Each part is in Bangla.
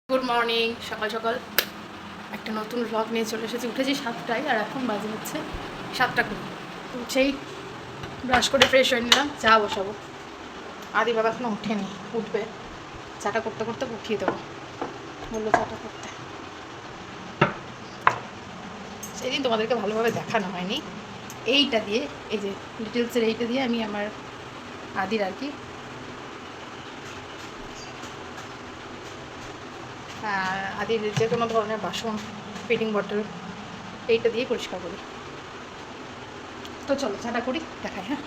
Good morning. সকাল সকাল একটা নতুন ব্লগ নিয়ে চলে এসেছি। উঠেছি 7টায় আর এখন বাজে হচ্ছে 7টা 20। উঠেই ব্রাশ করে ফ্রেশ হয়ে নিলাম, চা বসাবো। আদি বাবা এখনো উঠেনি, উঠবে। চাটা করতে করতে উঠিয়ে দেবো, বললো চাটা করতে। সেদিন তোমাদেরকে ভালোভাবে দেখানো হয়নি। এইটা দিয়ে, এই যে ডিটেলসের এইটা দিয়ে আমি আমার আদির আর কি আদির যে কোনো ধরনের বাসন, ফিডিং বটল, এইটা দিয়ে পরিষ্কার করি। তো চলো চাটা করি, দেখাই। হ্যাঁ,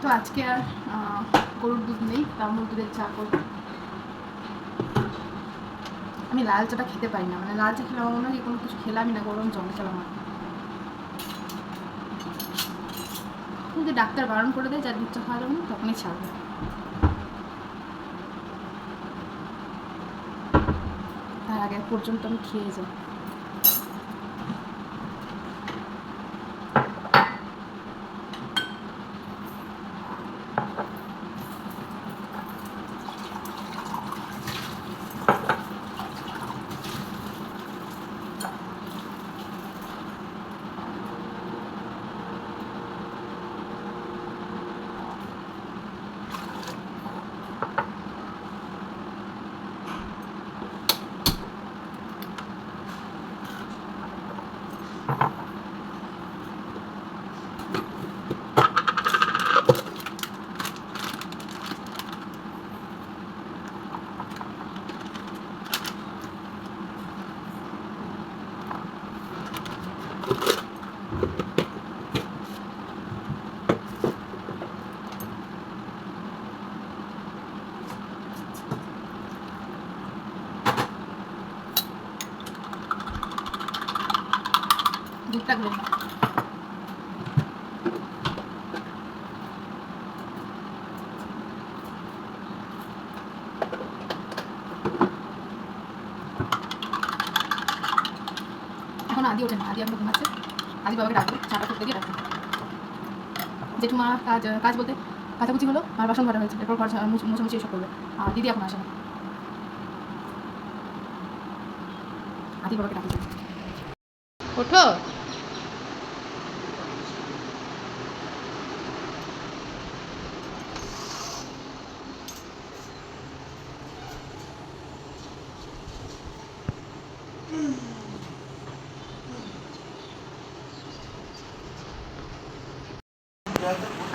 তো আজকে আর গরুর দুধ নেই, তামুল দুধের চা করবো। আমি লাল চাটা খেতে পারি না, মানে লাল চা খেলে আমার মনে হয় কোনো কিছু খেলামই না, গরম জল খেলাম না। যদি ডাক্তার বারণ করে দেয় যা দুধ চা খাওয়া যাবে না, তখনই ছাড়বে। তার আগে পর্যন্ত আমি খেয়ে যাই। দুধটা গরম। এখন আদি ওঠে না, আদি এখন ঘুমাচ্ছে। আদি বাবাকে ডাকবো, চাটা করতে গিয়ে ডাকবো। জেঠুমা কাজ কাজ বলতে কাচাকুচি হলো আর বাসন ধরা হয়েছে, এরপর ঘর মুছামুছি এসব করবে। আর দিদি এখন আসে না। আদি বাবাকে ডাকবো। ওঠো।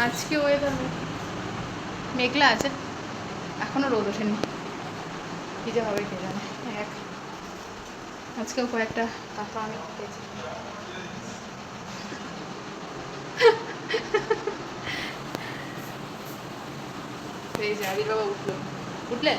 আজকে ওয়েদার মেঘলা আছে, এখনও রোদ ওঠেনি। কী যে হবে কে জানে। আজকেও কয়েকটা কাঁথা আমি পেয়েছি। এই যে আবির বাবা উঠলো, উঠলে?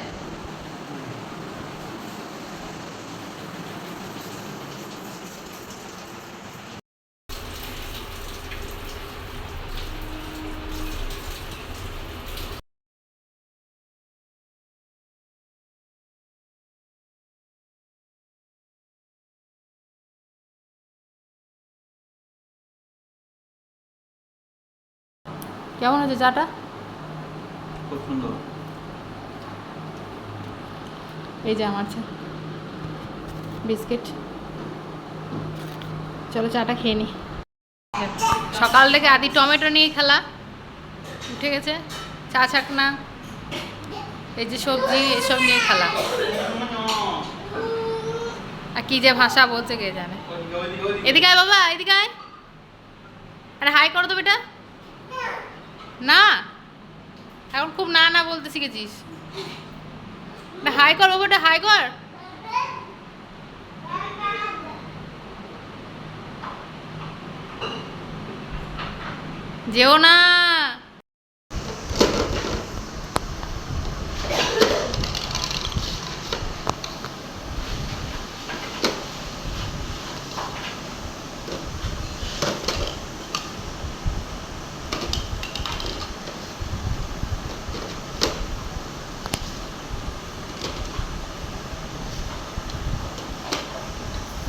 কেমন হয়েছে চাটা? খুব সুন্দর। এই যে আমার চা, বিস্কিট। চলো চাটা খেয়ে নি। সকাল থেকে আদি টমেটো নিয়ে খেলা, উঠে গেছে। চা ছাকনা, এই যে সবজি, এসব নিয়ে খেলা। আর কি যে ভাষা বলছে কে জানে। এদিকে আয় বাবা, এদিকে আয়। আরে হাই করো তো বেটা। না, এখন খুব না না বলতে শিখেছিস। হাই কর বাবাটা, হাই কর। যেও না।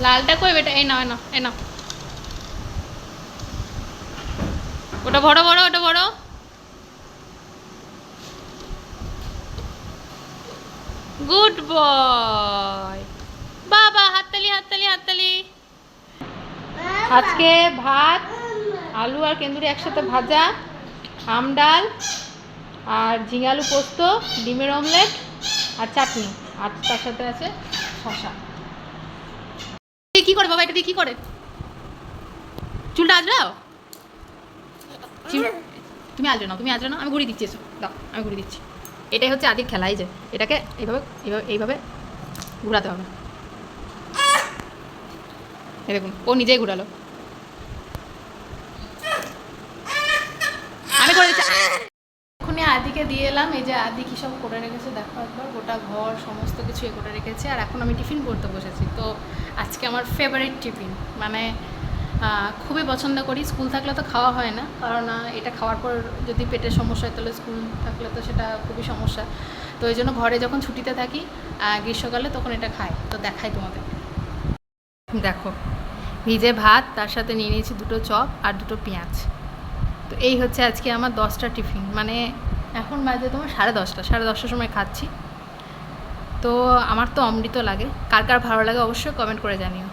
লালটা কই বেটা? এই নাও, এই নাও, এই নাও। ওটা বড় বড়, ওটা বড়। Good boy. বাবা হাততালি হাততালি হাততালি। আজকে ভাত, আলু আর কেন্দুরি একসাথে ভাজা, আম ডাল আর ঝিঙে আলু পোস্ত, ডিমের অমলেট আর চাটনি, আর তার সাথে আছে শসা। কি করে বাবা, এটা দিয়ে কি করে? চুলটা আজরাও? তুমি আজরে নাও, তুমি আজরে নাও, আমি ঘুরিয়ে দিচ্ছি। এসো দাও, আমি ঘুরিয়ে দিচ্ছি। এটাই হচ্ছে আদির খেলা। এই যে এটাকে এইভাবে এইভাবে এইভাবে ঘোরাতে হবে। এই দেখুন, ও নিজেই ঘুরালো। আমি করে দিচ্ছি। এখনই আদিকে দিয়ে এলাম। এই যে আদি কী সব করে রেখেছে দেখো একবার, গোটা ঘর সমস্ত কিছু এ করে রেখেছে। আর এখন আমি টিফিন করতে বসেছি। তো আজকে আমার ফেভারিট টিফিন, মানে খুবই পছন্দ করি। স্কুল থাকলে তো খাওয়া হয় না, কারণ এটা খাওয়ার পর যদি পেটের সমস্যা হয় তাহলে স্কুল থাকলে তো সেটা খুবই সমস্যা। তো এই জন্য ঘরে যখন ছুটিতে থাকি গ্রীষ্মকালে তখন এটা খাই। তো দেখাই তোমাদের। দেখো, ভিজে ভাত, তার সাথে নিয়ে নিয়েছি দুটো চপ আর দুটো পেঁয়াজ। তো এই হচ্ছে আজকে আমার 10টা টিফিন, মানে এখন বাজে তোমার 10:30, 10:30টার সময় খাচ্ছি। তো আমার তো অমৃত লাগে। কার কার ভালো লাগে অবশ্যই কমেন্ট করে জানিও।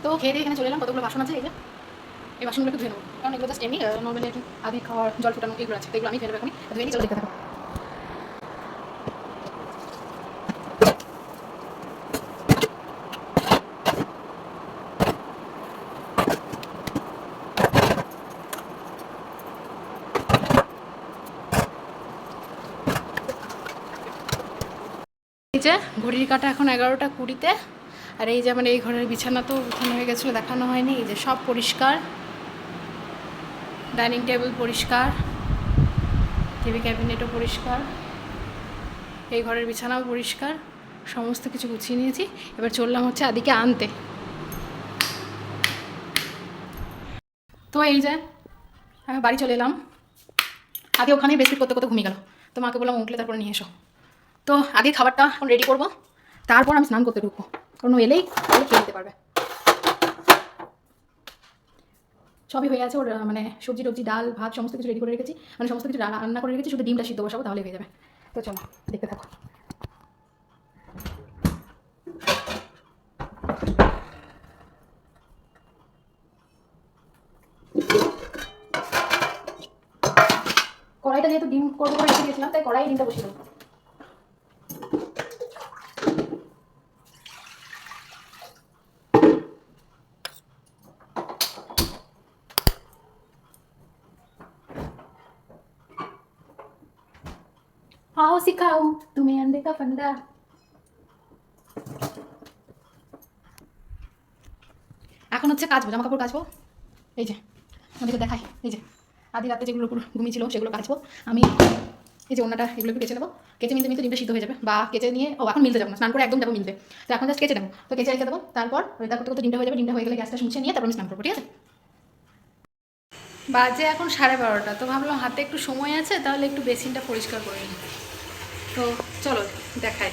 তো খেয়ে দিয়ে এখানে চলে এলাম। কতগুলো বাসন আছে, এই যে এই বাসনগুলো একটু ধুয়ে নেবো, কারণ এগুলো জাস্ট এমনি নর্মালি একটু আদি খাওয়ার জল ফুটানো এগুলো আছে, তো এগুলো আমি ফেলবো এখনই। ধুয়ে নিয়ে চলে দেখতে থাকো। এই যে ঘড়ির কাঁটা এখন 11:20। আর এই যে আমার এই ঘরের বিছানা তো উঠানো হয়ে গেছিলো, দেখানো হয়নি। এই যে সব পরিষ্কার, ডাইনিং টেবিল পরিষ্কার, টিভি ক্যাবিনেটও পরিষ্কার, এই ঘরের বিছানাও পরিষ্কার, সমস্ত কিছু গুছিয়ে নিয়েছি। এবার চললাম হচ্ছে আদিকে আনতে। তো এই যে বাড়ি চলে এলাম। আদি ওখানেই বিস্কিট করতে করতে ঘুমিয়ে গেল। তো মাকে বললাম উঠলে তারপরে নিয়ে এসো। তো আদির খাবারটা এখন রেডি করবো, তারপর আমি স্নান করতে ঢুকবো, কারণ ও এলেই তাহলে খেয়ে নিতে পারবে। সবই হয়ে আছে ওর, মানে সবজি টবজি ডাল ভাত সমস্ত কিছু রেডি করে রেখেছি, মানে সমস্ত কিছু রান্না করে রেখেছি, শুধু ডিমটা সিদ্ধ বসাবো তাহলে হয়ে যাবে। তো চলো দেখতে থাকো। কড়াইটা যেহেতু ডিম করবো করে রেখে দিয়েছিলাম, তাই কড়াই ডিমটা বসিয়ে দেবো। आओ सिखाओ तुम्हें अंडे का फंडा। এখন হচ্ছে কাচবো, জামা কাপড় কাচবো। এই যে আমাদেরকে দেখাই, এই যে আদি রাতে যেগুলো ঘুমিয়েছিল সেগুলো কাচবো আমি। এই যে ওনাটা এগুলো একটু কেচে নেবো, কেচে মিলতে মিলতে ডিমটা সিদ্ধ হয়ে যাবে। বা কেচে নিয়ে এখন মিলতে যাবো না, স্নান করে একদম যাবো মিলতে। তো এখন জাস্ট কেচে নেবো, তো কেচে রেখে দেবো। তারপর ওইটা করতে করতে ডিমটা হয়ে যাবে, ডিমটা হয়ে গেলে গ্যাসটা মুছে নিয়ে তারপর আমি স্নান করবো, ঠিক আছে? বাজে এখন 12:30। তো ভাবলাম হাতে একটু সময় আছে, তাহলে একটু বেসিনটা পরিষ্কার করে নিই। তো চলো দেখাই।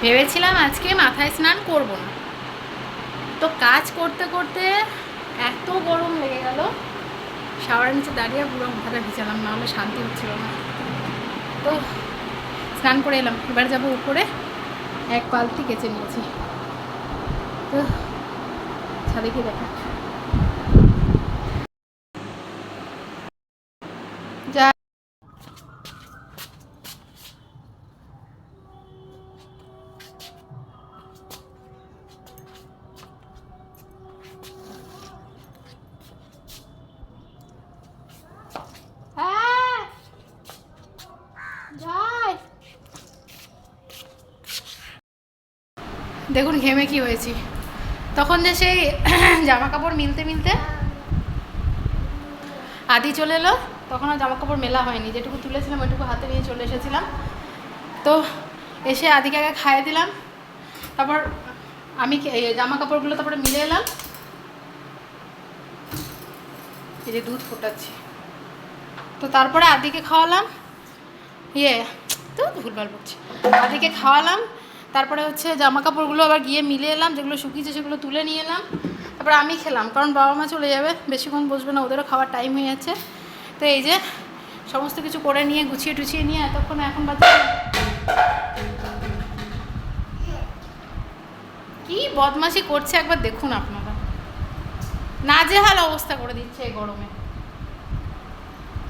ভেবেছিলাম আজকে মাথায় স্নান করব না, তো কাজ করতে করতে এত গরম লেগে গেল, শাওয়ারের নিচে দাঁড়িয়ে পুরো মাথাটা ভিজালাম, নাহলে শান্তি হচ্ছিল না। তো স্নান করে এলাম, এবার যাবো উপরে। 1 বালতি কেচে নিয়েছি, তো ছাদে গিয়ে দেখা যা। দেখুন ঘেমে কি হয়েছি। তখন যে সেই জামা কাপড় মিলতে মিলতে আদি চলে এলো, তখন আর জামা কাপড় মেলা হয়নি, যেটুকু তুলেছিলাম ওইটুকু হাতে নিয়ে চলে এসেছিলাম। তো এসে আদিকে আগে খাইয়ে দিলাম, তারপর আমি জামা কাপড়গুলো তারপরে মিলে এলাম। এই যে দুধ ফোটাচ্ছি, তো তারপরে আদিকে খাওয়ালাম, তো ভুলভাল বলছি, আদিকে খাওয়ালাম। তারপরে হচ্ছে জামা কাপড়গুলো আবার গিয়ে মিলে এলাম, যেগুলো শুকিয়েছে সেগুলো তুলে নিয়ে এলাম। তারপরে আমি খেলাম, কারণ বাবা মা চলে যাবে, বেশিক্ষণ বসবে না, ওদেরও খাওয়ার টাইম হয়ে যাচ্ছে। তো এই যে সমস্ত কিছু করে নিয়ে গুছিয়ে টুছিয়ে নিয়ে এতক্ষণ এখন বাচ্চা কি বদমাশি করছে একবার দেখুন আপনারা, নাজেহাল অবস্থা করে দিচ্ছে এই গরমে।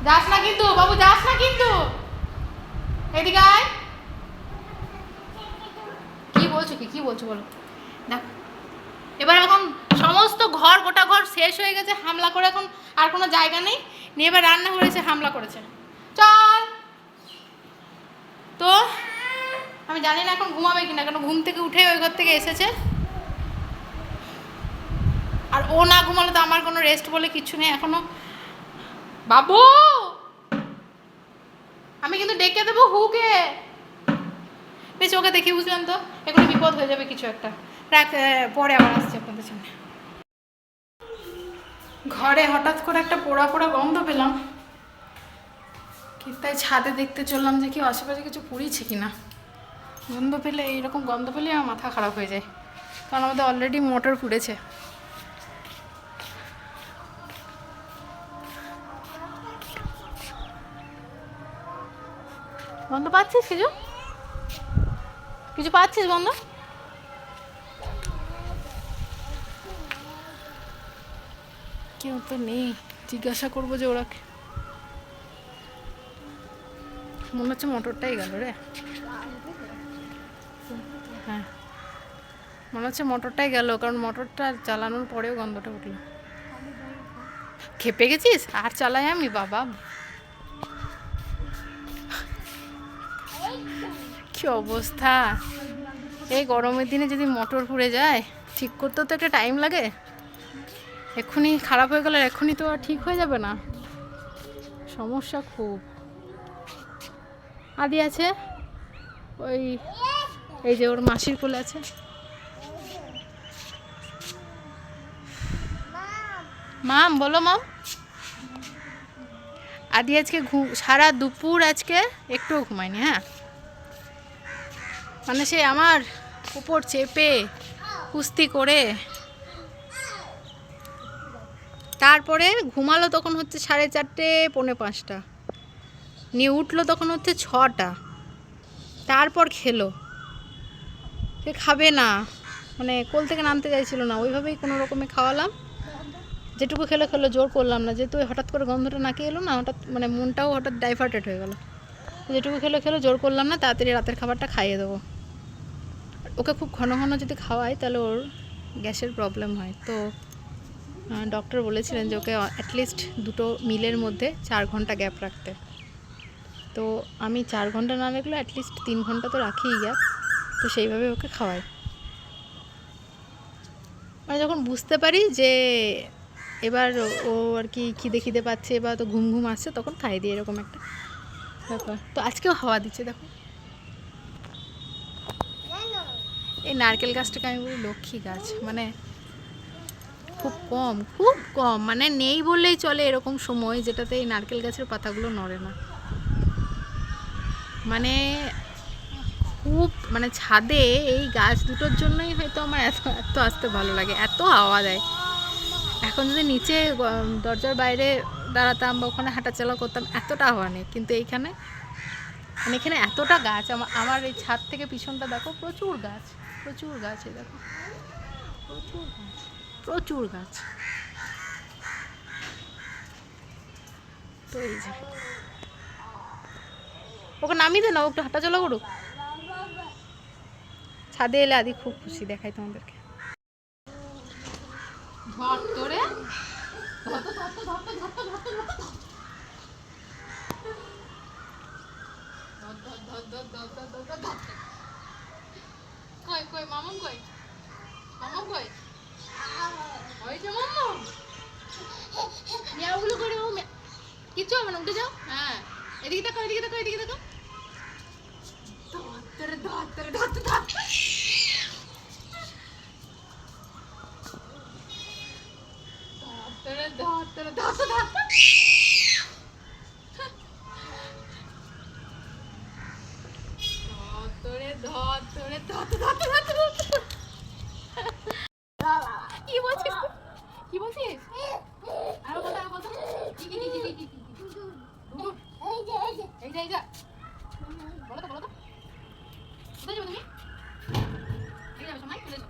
যাস না কিন্তু বাবু, যাস না কিন্তু, এদিকে আয়। কি বলছো বলো। দেখ এবার এখন সমস্ত গোটা ঘর শেষ হয়ে গেছে, হামলা করে এখন আর কোনো জায়গা নেই, নিয়ে এবার রান্না করেছে, হামলা করেছে। চল, তো আমি জানি না এখন ঘুমাবে কিনা, কারণ ঘুম থেকে উঠে ওই ঘর থেকে এসেছে, আর ও না ঘুমালে তো আমার কোনো রেস্ট বলে কিছু নেই এখনো। বাবু, আমি কিন্তু ডেকে দেবো হুকে, বেশ ওকে দেখি, বুঝলাম তো এখন বিপদ হয়ে যাবে কিছু একটা। পরে আবার আসছে আপনাদের সামনে। ঘরে হঠাৎ করে একটা পোড়া পোড়া গন্ধ পেলাম, তাই ছাদে দেখতে চললাম যে কি আশেপাশে কিছু পুড়িয়েছে কিনা। গন্ধ পেলে, এইরকম গন্ধ পেলে আমার মাথা খারাপ হয়ে যায়, কারণ আমাদের অলরেডি মোটর পুড়েছে। গন্ধ পাচ্ছিস কিছু পাচ্ছিস গন্ধ? কেউ তো নেই, জিজ্ঞাসা করবো যে ওরা, মনে হচ্ছে মোটরটাই গেল রে। হ্যাঁ মনে হচ্ছে মোটরটাই গেল, কারণ মোটরটা চালানোর পরেও গন্ধটা উঠলো। খেপে গেছিস? আর চালাই আমি বাবা, কি অবস্থা। এই গরমের দিনে যদি মোটর পুড়ে যায়, ঠিক করতেও তো একটা টাইম লাগে। এক্ষুনি খারাপ হয়ে গেলে এক্ষুনি তো আর ঠিক হয়ে যাবে না, সমস্যা খুব। আদি আছে ওই, এই যে ওর মাসির কোলে আছে। মাম বলো মাম। আদি আজকে সারা দুপুর আজকে একটুও ঘুমায়নি। হ্যাঁ মানে সে আমার উপর চেপে কুস্তি করে, তারপরে ঘুমালো তখন হচ্ছে 4:30 পৌনে 5টা, নিয়ে উঠলো তখন হচ্ছে 6টা, তারপর খেলো। সে খাবে না, মানে কোল থেকে নামতে চাইছিল না, ওইভাবেই কোনো রকমে খাওয়ালাম, যেটুকু খেলো জোর করলাম না, যেহেতু হঠাৎ করে গন্ধটা নাকে এলো না, হঠাৎ মানে মনটাও হঠাৎ ডাইভার্টেড হয়ে গেল। যেটুকু খেলো জোর করলাম না, তাড়াতাড়ি রাতের খাবারটা খাইয়ে দেবো। ওকে খুব ঘন ঘন যদি খাওয়াই তাহলে ওর গ্যাসের প্রবলেম হয়। তো ডক্টর বলেছিলেন যে ওকে অ্যাটলিস্ট 2 মিলের মধ্যে 4 ঘন্টা গ্যাপ রাখতে। তো আমি 4 ঘন্টা না রাখলেও অ্যাটলিস্ট 3 ঘন্টা তো রাখিই গ্যাপ, তো সেইভাবে ওকে খাওয়াই। মানে যখন বুঝতে পারি যে এবার ও আর কি খিদে পাচ্ছে বা তো ঘুম আসছে, তখন খাইয়ে দিই, এরকম একটা ব্যাপার। তো আজকেও হাওয়া দিচ্ছে দেখো। এই নারকেল গাছটাকে আমি বলি লক্ষ্মী গাছ, মানে খুব কম মানে নেই বললেই চলে এরকম সময় যেটাতে এই নারকেল গাছের পাতাগুলো নড়ে না। মানে খুব মানে ছাদে এই গাছ দুটোর জন্যই হয়তো আমার এত আসতে ভালো লাগে, এত হাওয়া দেয়। এখন যদি নিচে দরজার বাইরে দাঁড়াতাম বা ওখানে হাঁটাচলা করতাম, এতটা হাওয়া নেই, কিন্তু এইখানে মানে এখানে এতটা গাছ। আমার এই ছাদ থেকে পিছনটা দেখো, প্রচুর গাছ এই দেখো, প্রচুর গাছ। তো এই যে ওকে নামিয়ে দে না, ও একটু হাঁটাচলা করুক। ছাদে এলে আদি খুব খুশি, দেখাই তোমাদেরকে। কই মামুন কই? মামা কই ওই যে মামা মিয়াওগুলো করে ও কিচ্ছু হবে না, উঠে যাও। হ্যাঁ এদিকে তাকাও, এদিকে তাকাও, এদিকে তাকাও। ধর ধর ধর ধর ধর ধর। ধর ধর ধর ধর ধর। ধরে ধর ধরে ধর ধর ধর। কি বলছিস তুই? কি বলছিস? আরো কথা, আরো কথা। কি কি কি কি কি কি ডুডু এই যে এই যে বলো তো, বলো তো। কোথায় যাবে তুমি? এই যাবে সময় চলে যাও।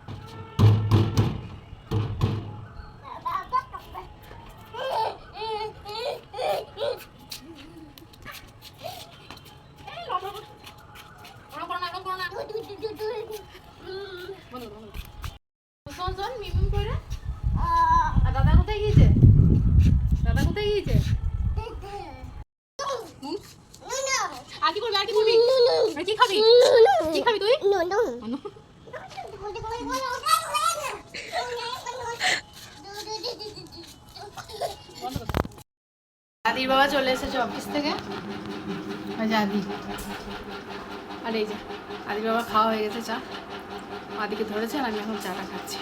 এই লড়ো লড়ো। ওরকম করো না, ওরকম করো না। বলো বলো। শোন শোন মিম করে। আর দাদা কোথায় গিয়েছে? দাদা কোথায় গিয়েছে? আর কি করবি, আর কি করবি? আর কি খাবি? কি খাবি তুই? আদির বাবা চলে এসেছে অফিস থেকে। ওই যে আদি, আর এই যে আদির বাবা খাওয়া হয়ে গেছে, চা আদিকে ধরেছেন, আমি এখন চাটা খাচ্ছি।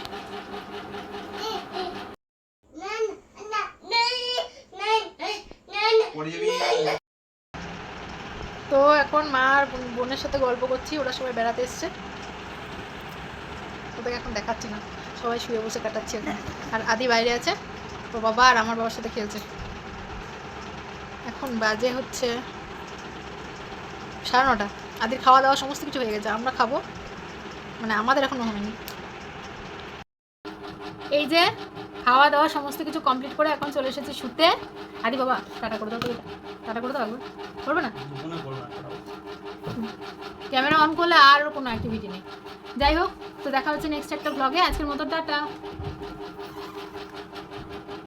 তো এখন মা আর বোনের সাথে গল্প করছি, ওরা সবাই বেড়াতে এসছে, ওদেরকে এখন দেখাচ্ছি না, সবাই শুয়ে বসে কাটাচ্ছি এখন। আর আদি বাইরে আছে, তো বাবা আর আমার বাবার সাথে খেলছে। এখন বাজে হচ্ছে 9:30। আদির খাওয়া দাওয়া সমস্ত কিছু হয়ে গেছে, আমরা খাবো, মানে আমাদের এখনো হয়নি। এই যে খাওয়া দাওয়া সমস্ত কিছু কমপ্লিট করে এখন চলে এসেছি শুতে। আদি বাবা টাটা করে দাও, তো টাটা করে দাও, করবে না? ক্যামেরা অন করলে আর কোনো অ্যাক্টিভিটি নেই। যাই হোক, তো দেখা হচ্ছে নেক্সট একটা ব্লগে। আজকের মতো টাটা।